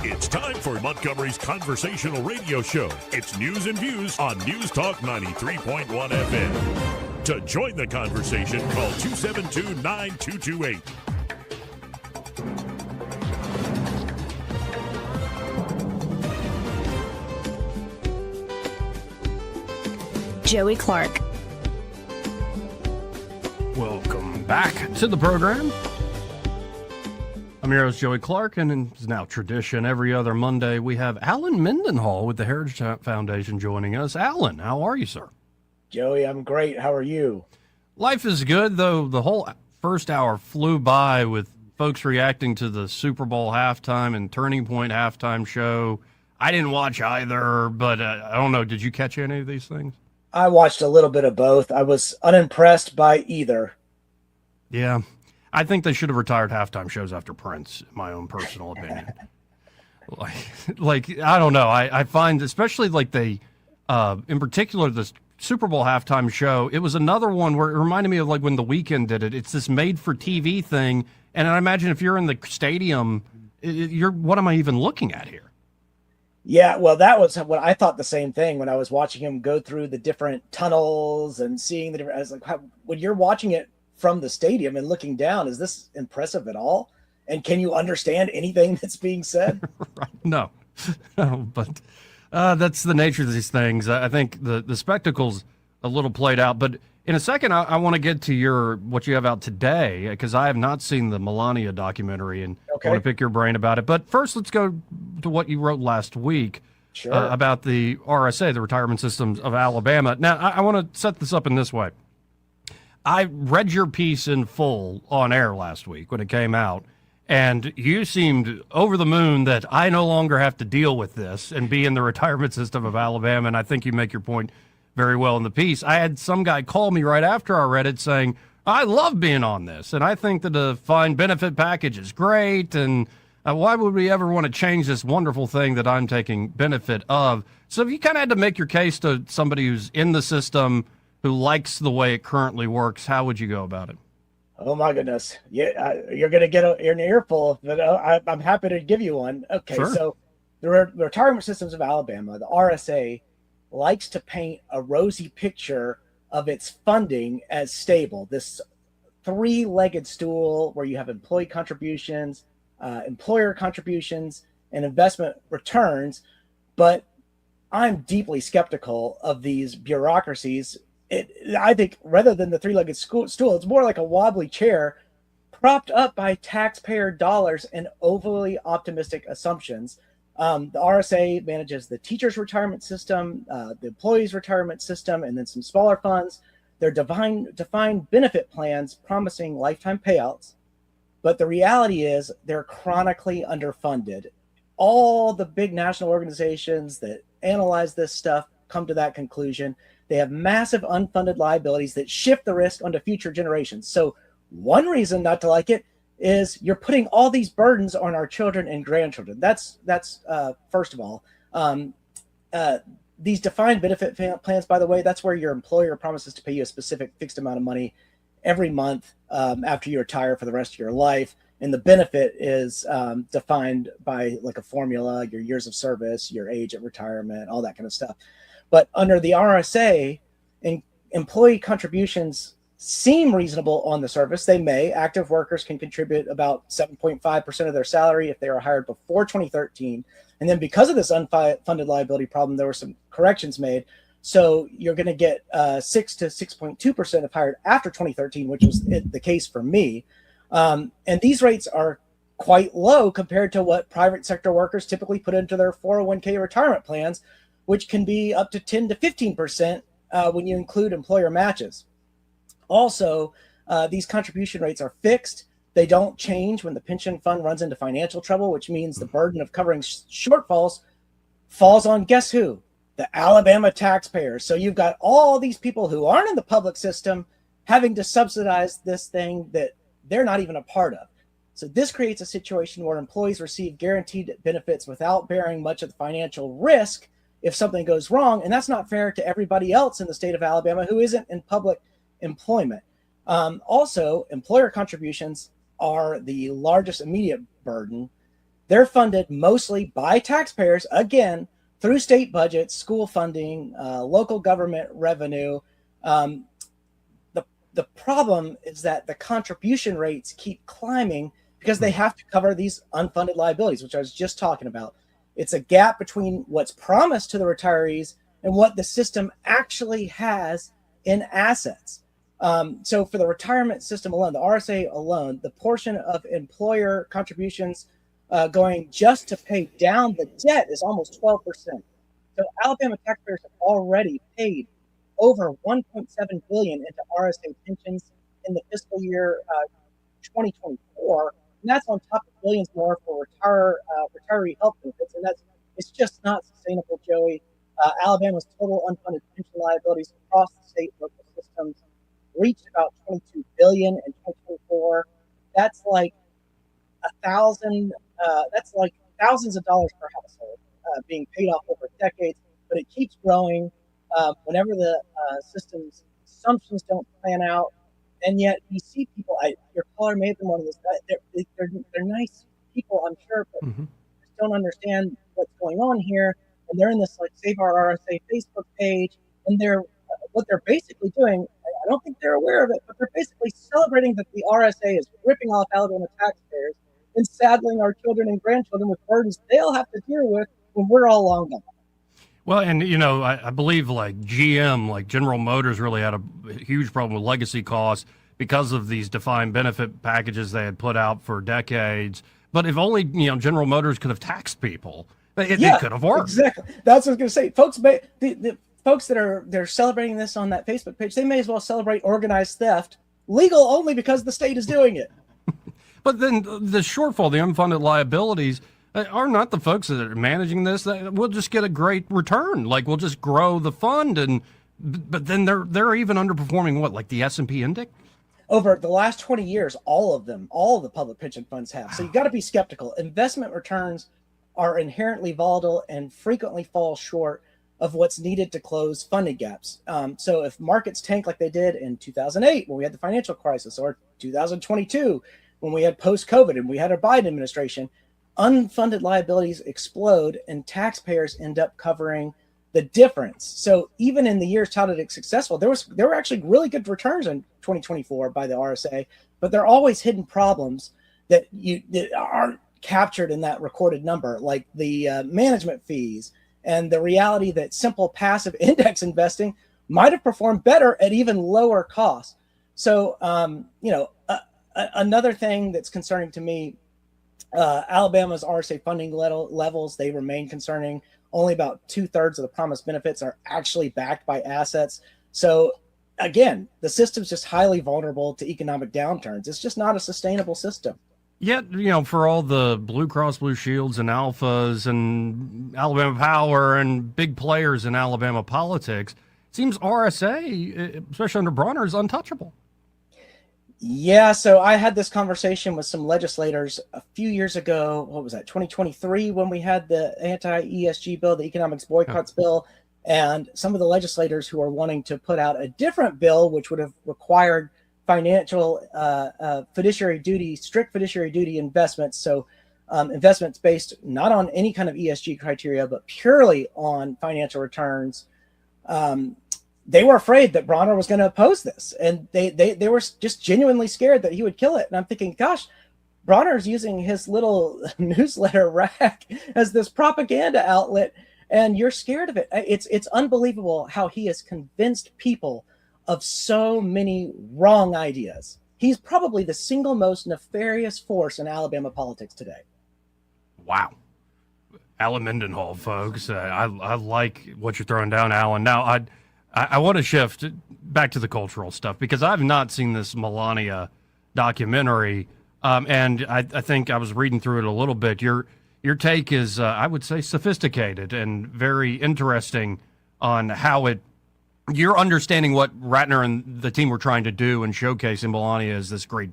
It's time for Montgomery's conversational radio show. It's News and Views on News Talk 93.1 FM. To join the conversation, call 272-9228. Joey Clark. Welcome back to the program. I'm your host, Joey Clark, and it's now tradition. Every other Monday, we have Alan Mendenhall with the Heritage Foundation joining us. Alan, how are you, sir? Joey, I'm great. How are you? Life is good, though the whole first hour flew by with folks reacting to the Super Bowl halftime and Turning Point halftime show. I didn't watch either, but I don't know. Did you catch any of these things? I watched a little bit of both. I was unimpressed by either. Yeah. I think they should have retired halftime shows after Prince, in my own personal opinion. like I don't know. I find, especially like they, in particular, the Super Bowl halftime show, it was another one where it reminded me of like when The Weeknd did it. It's this made-for-TV thing, and I imagine if you're in the stadium, what am I even looking at here? Yeah, well, that was what I thought the same thing when I was watching him go through the different tunnels and seeing the different. I was like, when you're watching it from the stadium and looking down, is this impressive at all? And can you understand anything that's being said? No, but that's the nature of these things. I think the spectacle's a little played out, but in a second, I want to get to what you have out today, because I have not seen the Melania documentary, and I want to pick your brain about it. But first, let's go to what you wrote last week about the RSA, the Retirement Systems of Alabama. Now, I want to set this up in this way. I read your piece in full on air last week when it came out, and you seemed over the moon that I no longer have to deal with this and be in the retirement system of Alabama, and I think you make your point very well in the piece. I had some guy call me right after I read it saying, I love being on this, and I think that the defined benefit package is great, and why would we ever want to change this wonderful thing that I'm taking benefit of? So if you kind of had to make your case to somebody who's in the system who likes the way it currently works, how would you go about it? Oh, my goodness. Yeah, you're going to get an earful, but I'm happy to give you one. Okay, sure. So the Retirement Systems of Alabama, the RSA, likes to paint a rosy picture of its funding as stable. This three-legged stool where you have employee contributions, employer contributions, and investment returns. But I'm deeply skeptical of these bureaucracies. I think rather than the three-legged stool, it's more like a wobbly chair propped up by taxpayer dollars and overly optimistic assumptions. The RSA manages the teacher's retirement system, the employee's retirement system, and then some smaller funds. They're defined benefit plans promising lifetime payouts. But the reality is they're chronically underfunded. All the big national organizations that analyze this stuff come to that conclusion. They have massive unfunded liabilities that shift the risk onto future generations. So one reason not to like it is you're putting all these burdens on our children and grandchildren. That's first of all. These defined benefit plans, by the way, that's where your employer promises to pay you a specific fixed amount of money every month after you retire for the rest of your life. And the benefit is defined by like a formula, your years of service, your age at retirement, all that kind of stuff. But under the RSA, employee contributions seem reasonable on the surface. They may. Active workers can contribute about 7.5% of their salary if they were hired before 2013. And then because of this unfunded liability problem, there were some corrections made. So you're going to get 6 to 6.2% if hired after 2013, which was the case for me. And these rates are quite low compared to what private sector workers typically put into their 401k retirement plans, which can be up to 10 to 15% when you include employer matches. Also, these contribution rates are fixed. They don't change when the pension fund runs into financial trouble, which means the burden of covering shortfalls falls on guess who? The Alabama taxpayers. So you've got all these people who aren't in the public system having to subsidize this thing that they're not even a part of. So this creates a situation where employees receive guaranteed benefits without bearing much of the financial risk if something goes wrong. And that's not fair to everybody else in the state of Alabama who isn't in public employment. Also, employer contributions are the largest immediate burden. they're funded mostly by taxpayers, again, through state budgets, school funding, local government revenue. Um, the problem is that the contribution rates keep climbing because they have to cover these unfunded liabilities, which I was just talking about. It's a gap between what's promised to the retirees and what the system actually has in assets. So for the retirement system alone, the RSA alone, the portion of employer contributions going just to pay down the debt is almost 12%. So Alabama taxpayers have already paid over $1.7 billion into RSA pensions in the fiscal year 2024, and that's on top of billions more for retiree health benefits, and it's just not sustainable, Joey. Alabama's total unfunded pension liabilities across the state and local systems reached about $22 billion in 2024. That's like that's like thousands of dollars per household being paid off over decades, but it keeps growing. Whenever the system's assumptions don't plan out, and yet you see people. Your caller may have been one of those. They're nice people, I'm sure, but just don't understand what's going on here. And they're in this like Save Our RSA Facebook page, and what they're basically doing. I don't think they're aware of it, but they're basically celebrating that the RSA is ripping off Alabama taxpayers and saddling our children and grandchildren with burdens they'll have to deal with when we're all long gone. Well, and, I believe like GM, like General Motors really had a huge problem with legacy costs because of these defined benefit packages they had put out for decades. But if only, General Motors could have taxed people, it could have worked. Exactly. That's what I was going to say. Folks, the folks they're celebrating this on that Facebook page, they may as well celebrate organized theft, legal only because the state is doing it. But then the shortfall, the unfunded liabilities, are not the folks that are managing this. We'll just get a great return. Like we'll just grow the fund, but then they're even underperforming what, like the S&P index? Over the last 20 years, all of the public pension funds have. So you got to be skeptical. Investment returns are inherently volatile and frequently fall short of what's needed to close funding gaps. So if markets tank like they did in 2008 when we had the financial crisis, or 2022 when we had post-COVID and we had a Biden administration, unfunded liabilities explode and taxpayers end up covering the difference. So even in the years touted as successful, there were actually really good returns in 2024 by the RSA, but there are always hidden problems that aren't captured in that recorded number, like the management fees and the reality that simple passive index investing might have performed better at even lower costs. So, another thing that's concerning to me, Alabama's RSA funding levels, they remain concerning. Only about 2/3 of the promised benefits are actually backed by assets. So again, the system's just highly vulnerable to economic downturns. It's just not a sustainable system. Yet, for all the Blue Cross Blue Shields and Alphas and Alabama Power and big players in Alabama politics, it seems RSA, especially under Bronner, is untouchable. Yeah, so I had this conversation with some legislators a few years ago. What was that, 2023, when we had the anti-ESG bill, the economics boycotts bill, and some of the legislators who are wanting to put out a different bill, which would have required financial fiduciary duty, strict fiduciary duty investments. So investments based not on any kind of ESG criteria, but purely on financial returns. They were afraid that Bronner was going to oppose this, and they were just genuinely scared that he would kill it. And I'm thinking, gosh, Bronner's using his little newsletter rack as this propaganda outlet, and you're scared of it. It's unbelievable how he has convinced people of so many wrong ideas. He's probably the single most nefarious force in Alabama politics today. Wow. Alan Mendenhall, folks. I like what you're throwing down, Alan. Now, I want to shift back to the cultural stuff because I've not seen this Melania documentary, and I think I was reading through it a little bit. Your take is, I would say, sophisticated and very interesting on how you're understanding what Ratner and the team were trying to do and showcasing Melania as this great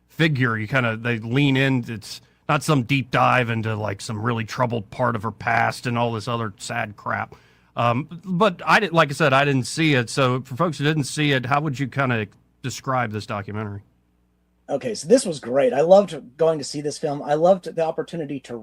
figure. They lean in. It's not some deep dive into like some really troubled part of her past and all this other sad crap. But like I said, I didn't see it. So for folks who didn't see it, how would you kind of describe this documentary? Okay, so this was great. I loved going to see this film. I loved the opportunity to